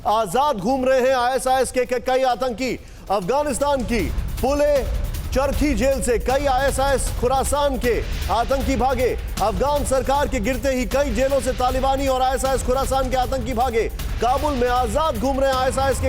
आजाद घूम रहे हैं आईएसआईएस के कई आतंकी। अफगानिस्तान की पुले चरखी जेल से कई आईएसआईएस खुरासान के आतंकी भागे। अफगान सरकार के गिरते ही कई जेलों से तालिबानी और आईएसआईएस खुरासान के आतंकी भागे। काबुल में आजाद घूम रहे हैं आईएसआईएस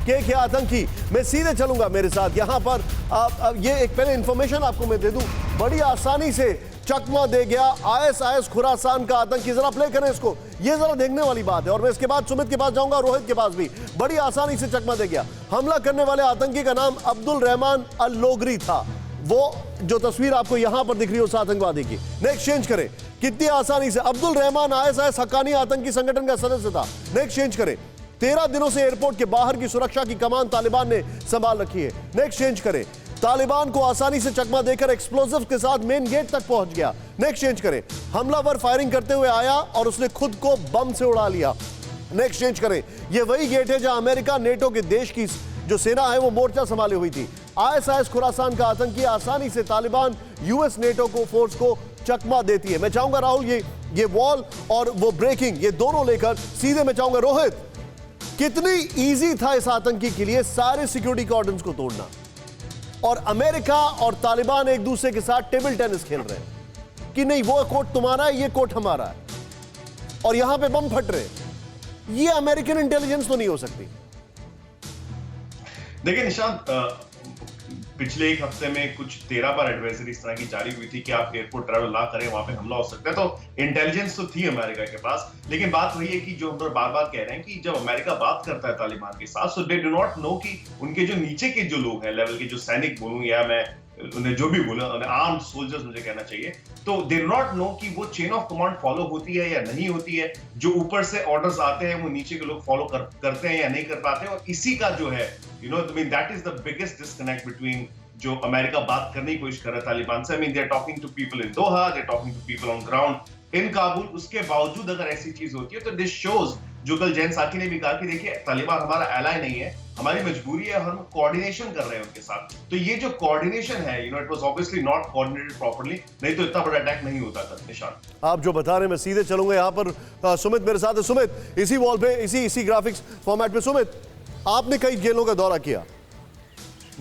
के आतंकी। मैं सीधे चलूंगा मेरे साथ यहां पर। ये एक पहले इंफॉर्मेशन आपको मैं दे दूं, बड़ी आसानी से चकमा दे गया आईएसआईएस खुरासान का आतंकी। जरा प्ले करें इसको, ये जरा देखने वाली बात है। और मैं इसके बाद सुमित के पास जाऊंगा, रोहित के पास भी। बड़ी आसानी से चकमा दे गया। हमला करने वाले आतंकी का नाम अब्दुल रहमान अल लोगरी था। वो जो तस्वीर आपको यहां पर दिख रही है उस आतंकवादी की। नेक्स्ट चेंज करें, कितनी आसानी से। अब्दुल रहमान आईएसआईएस हक्कानी आतंकी संगठन का सदस्य था। नेक्स्ट चेंज करें। 13 दिनों से एयरपोर्ट के बाहर की सुरक्षा की कमान तालिबान ने संभाल रखी है। नेक्स्ट चेंज करें। तालिबान को आसानी से चकमा देकर एक्सप्लोजिव के साथ मेन गेट तक पहुंच गया। नेक्स्ट चेंज करें। हमलावर फायरिंग करते हुए आया और उसने खुद को बम से उड़ा लिया। नेक्स्ट चेंज करें। यह वही गेट है जहां अमेरिका नेटो के देश की जो सेना है वो मोर्चा संभाली हुई थी। आईएसआईएस खुरासान का आतंकी आसानी से तालिबान यूएस नेटो को फोर्स को चकमा देती है। मैं चाहूंगा राहुल ये वॉल और वो ब्रेकिंग ये दोनों लेकर सीधे मैं चाहूंगा रोहित, कितनी इजी था इस आतंकी के लिए सारे सिक्योरिटी कॉर्डन्स को तोड़ना। और अमेरिका और तालिबान एक दूसरे के साथ टेबल टेनिस खेल रहे हैं कि नहीं वो कोर्ट तुम्हारा है, ये कोर्ट हमारा है, और यहां पे बम फट रहे हैं। ये अमेरिकन इंटेलिजेंस तो नहीं हो सकती। देखिए निशांत, पिछले एक हफ्ते में कुछ 13 बार एडवाइजरी इस तरह की जारी हुई थी कि आप एयरपोर्ट ट्रैवल ना करें, वहां पे हमला हो सकता है। तो इंटेलिजेंस तो थी अमेरिका के पास, लेकिन बात वही है कि जो हम लोग बार बार कह रहे हैं कि जब अमेरिका बात करता है तालिबान के साथ, सो दे डू नॉट नो कि उनके जो नीचे के जो लोग हैं, लेवल के जो सैनिक बोलूं या मैं उन्हें जो भी बोला, आर्म्ड सोल्जर्स मुझे कहना चाहिए, तो दे डू नॉट नो कि वो चेन ऑफ कमांड फॉलो होती है या नहीं होती है। जो ऊपर से ऑर्डर्स आते हैं वो नीचे के लोग फॉलो करते हैं या नहीं कर पाते हैं। और इसी का जो है that is the biggest disconnect between जो अमेरिका बात करने की कोशिश कर रहा है तालिबान से। They are talking to people in Doha, they are talking to people on ground in Kabul. उसके बावजूद अगर ऐसी चीज होती है तो दिस शोज, जो कल जैन साकी ने भी कहा कि देखिए तालिबान हमारा एलाय नहीं है, हमारी मजबूरी है, हम कोऑर्डिनेशन कर रहे हैं उनके साथ। तो ये जो कोऑर्डिनेशन है, it was obviously not coordinated properly, नहीं तो इतना बड़ा अटैक नहीं होता था। निशान, आप जो बता रहे हैं मैं सीधे चलूंगा यहां पर। सुमित मेरे साथ है। सुमित, इसी वॉल पे इसी ग्राफिक्स फॉर्मेट पे, सुमित आपने कई जेलों का दौरा किया।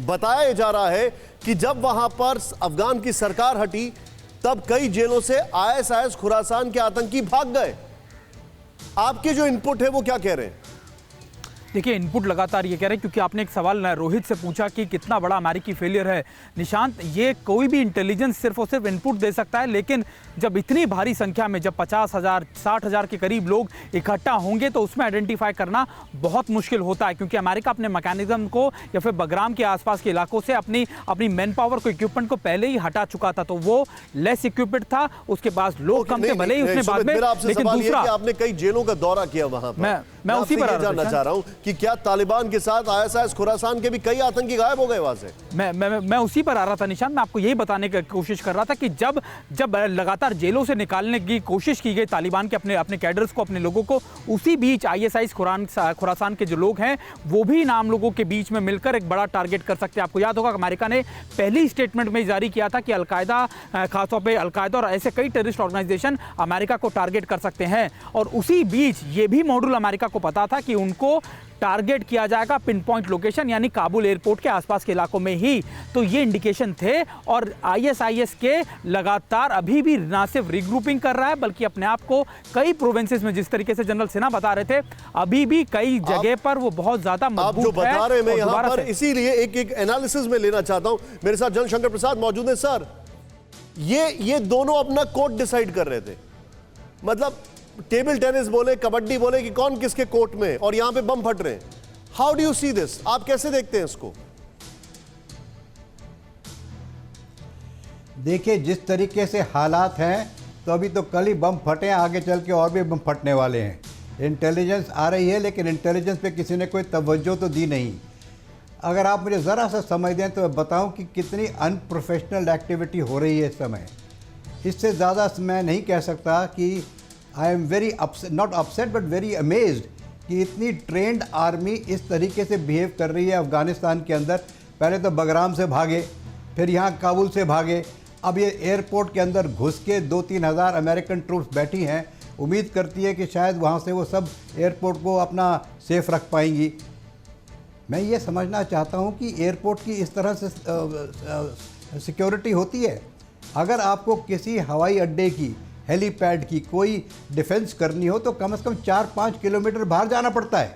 बताया जा रहा है कि जब वहां पर अफगान की सरकार हटी तब कई जेलों से आईएसआईएस खुरासान के आतंकी भाग गए। आपके जो इनपुट है वो क्या कह रहे हैं? देखिए, इनपुट लगातार ये कह रहे हैं, क्योंकि आपने एक सवाल रोहित से पूछा कि कितना बड़ा अमेरिकी फेलियर है। निशांत, ये कोई भी इंटेलिजेंस सिर्फ और सिर्फ इनपुट दे सकता है, लेकिन जब इतनी भारी संख्या में, जब 50,000 60,000 के करीब लोग इकट्ठा होंगे तो उसमें आइडेंटिफाई करना बहुत मुश्किल होता है। क्योंकि अमेरिका अपने मैकेनिज्म को या फिर बगराम के आसपास के इलाकों से अपनी मैन पावर को, इक्विपमेंट को पहले ही हटा चुका था। तो वो लेस इक्विपमेंट था, उसके पास लोग कम थे, भले ही उसने बाद में। लेकिन दूसरा, आपने कई जेलों का दौरा किया वहां पर, मैं उसी पर जानना चाह रहा हूं कि क्या तालिबान के साथ आईएसआईएस खुरासान के भी कई आतंकी गायब हो गए वहां से? मैं उसी पर आ रहा था निशान। मैं आपको यही बताने की कोशिश कर रहा था कि जब लगातार जेलों से निकालने की कोशिश की गई तालिबान के अपने कैडर्स को, अपने लोगों को, उसी बीच आईएसआईएस खुरासान के जो लोग हैं वो भी नाम लोगों के बीच में मिलकर एक बड़ा टारगेट कर सकते हैं। आपको याद होगा अमेरिका ने पहली स्टेटमेंट में जारी किया था कि अलकायदा, खासतौर पर अलकायदा और ऐसे कई टेररिस्ट ऑर्गेनाइजेशन अमेरिका को टारगेट कर सकते हैं। और उसी बीच ये भी मॉड्यूल अमेरिका को पता था कि उनको टारगेट किया जाएगा पिन पॉइंट लोकेशन, यानी काबुल एयरपोर्ट के आसपास के इलाकों में ही। तो ये इंडिकेशन थे। और आईएसआईएस के लगातार अभी भी ना सिर्फ रिग्रुपिंग कर रहा है, बल्कि अपने आप को कई प्रोविंसेस में, जिस तरीके से जनरल सिन्हा बता रहे थे, अभी भी कई जगह पर वो बहुत ज्यादा मजबूत है। आप जो बता रहे हैं मैं यहां पर इसीलिए एक एनालिसिस में लेना चाहता हूं। मेरे साथ जन शंकर प्रसाद मौजूद है। सर, ये दोनों अपना कोर्ट डिसाइड कर रहे थे, मतलब टेबल टेनिस बोले, कबड्डी बोले कि कौन किसके कोर्ट में, और यहां पे बम फट रहे हैं। How do you see this? आप कैसे देखते हैं इसको? देखिए, जिस तरीके से हालात हैं तो अभी तो कल ही बम फटे हैं, आगे चल के और भी बम फटने वाले हैं। इंटेलिजेंस आ रही है, लेकिन इंटेलिजेंस पे किसी ने कोई तवज्जो तो दी नहीं। अगर आप मुझे ज़रा सा समझ दें तो मैं बताऊं कि कितनी अनप्रोफेशनल एक्टिविटी हो रही है इस समय। इससे ज़्यादा मैं नहीं कह सकता कि I am very not upset but very amazed कि इतनी ट्रेंड आर्मी इस तरीके से बिहेव कर रही है अफ़गानिस्तान के अंदर। पहले तो बगराम से भागे, फिर यहाँ काबुल से भागे, अब ये एयरपोर्ट के अंदर घुस के 2-3 हज़ार अमेरिकन ट्रूप्स बैठी हैं उम्मीद करती है कि शायद वहाँ से वो सब एयरपोर्ट को अपना सेफ रख पाएंगी। मैं ये समझना चाहता हूँ कि एयरपोर्ट की इस तरह से सिक्योरिटी होती है। अगर आपको किसी हवाई अड्डे की, हेलीपैड की कोई डिफेंस करनी हो तो कम से कम 4-5 किलोमीटर बाहर जाना पड़ता है।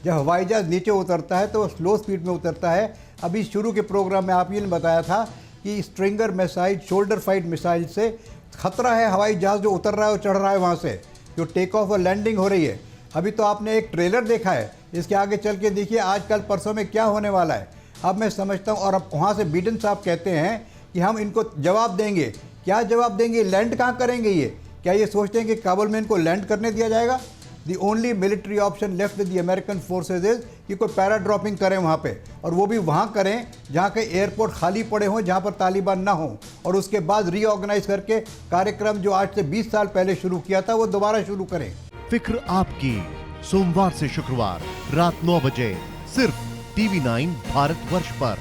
जब हवाई जहाज़ नीचे उतरता है तो वो स्लो स्पीड में उतरता है। अभी शुरू के प्रोग्राम में आप ये बताया था कि stringer missile, shoulder fight missile से खतरा है हवाई जहाज़ जो उतर रहा है और चढ़ रहा है वहाँ से, जो टेक ऑफ और लैंडिंग हो रही है। अभी तो आपने एक ट्रेलर देखा है, इसके आगे चल के देखिए आज कल परसों में क्या होने वाला है। अब मैं समझता हूँ, और अब वहाँ से बिडेन साहब कहते हैं कि हम इनको जवाब देंगे। क्या जवाब देंगे? लैंड कहाँ करेंगे ये? क्या ये सोचते हैं कि काबुल में इनको लैंड करने दिया जाएगा? The only military option left with the American forces is कि कोई पैरा ड्रॉपिंग करें वहाँ पे, और वो भी वहाँ करें जहाँ के एयरपोर्ट खाली पड़े हों, जहाँ पर तालिबान ना हो, और उसके बाद रीऑर्गेनाइज करके कार्यक्रम जो आज से 20 साल पहले शुरू किया था वो दोबारा शुरू करें। फिक्र आपकी, सोमवार से शुक्रवार रात 9 बजे सिर्फ TV9 भारतवर्ष पर।